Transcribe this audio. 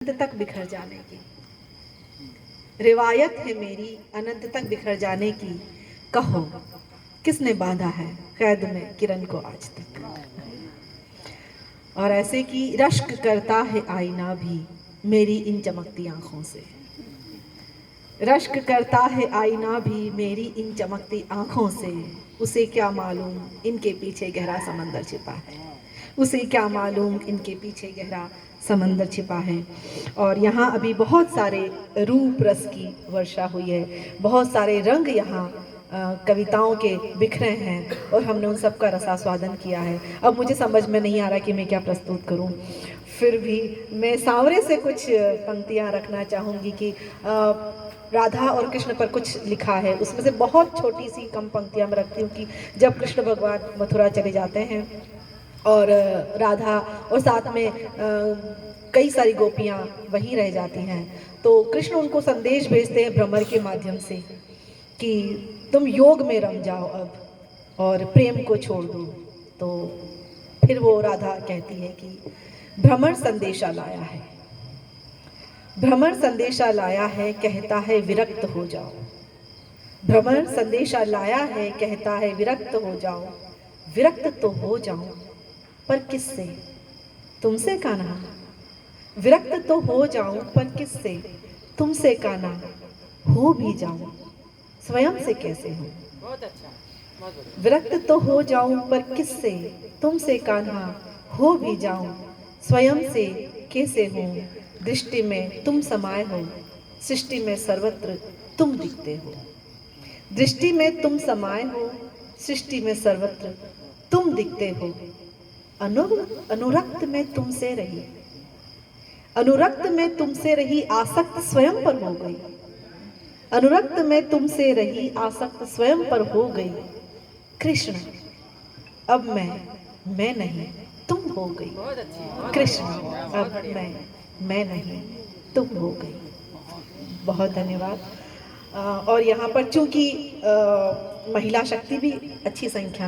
अनंत तक बिखर जाने की। रिवायत है मेरी अनंत तक बिखर जाने की। कहो किसने बांधा है कैद में किरण को आज तक। और ऐसे कि रश्क करता है आईना भी मेरी इन चमकती आंखों से। रश्क करता है आईना भी मेरी इन चमकती आंखों से। उसे क्या मालूम इनके पीछे गहरा समंदर छिपा है। उसे क्या मालूम इनके पीछे गहरा समंदर छिपा है। और यहाँ अभी बहुत सारे रूप रस की वर्षा हुई है, बहुत सारे रंग यहाँ कविताओं के बिखरे हैं और हमने उन सब का रसास्वादन किया है। अब मुझे समझ में नहीं आ रहा कि मैं क्या प्रस्तुत करूं, फिर भी मैं सांवरे से कुछ पंक्तियां रखना चाहूँगी कि राधा और कृष्ण पर कुछ लिखा है। उसमें से बहुत छोटी सी कम पंक्तियां मैं रखती हूँ कि जब कृष्ण भगवान मथुरा चले जाते हैं और राधा और साथ में कई सारी गोपियाँ वहीं रह जाती हैं, तो कृष्ण उनको संदेश भेजते हैं भ्रमर के माध्यम से कि तुम योग में रम जाओ अब और प्रेम को छोड़ दो। तो फिर वो राधा कहती है कि भ्रमर संदेशा लाया है, भ्रमर संदेशा लाया है, कहता है विरक्त हो जाओ। भ्रमर संदेशा लाया है, कहता है विरक्त हो जाओ। विरक्त तो हो जाऊं पर किससे, तुमसे कान्हा। विरक्त तो हो जाऊं पर किससे, तुमसे कान्हा। हो भी जाऊं स्वयं से कैसे हूं। बहुत अच्छा। विरक्त तो हो जाऊं पर किससे, तुमसे कान्हा। हो भी जाऊं स्वयं से कैसे हूं। दृष्टि में तुम समाये हो, सृष्टि में सर्वत्र तुम दिखते हो। दृष्टि में तुम समाये हो, सृष्टि में सर्वत्र तुम दिखते हो। अनुरक्त में तुमसे रही, अनुरक्त में तुमसे रही आसक्त स्वयं पर हो गई। अनुरक्त में तुमसे रही आसक्त स्वयं पर हो गई। कृष्ण अब मैं नहीं तुम हो गई। कृष्ण अब मैं नहीं तुम हो गई। बहुत धन्यवाद। और यहाँ पर चूंकि महिला शक्ति भी अच्छी संख्या में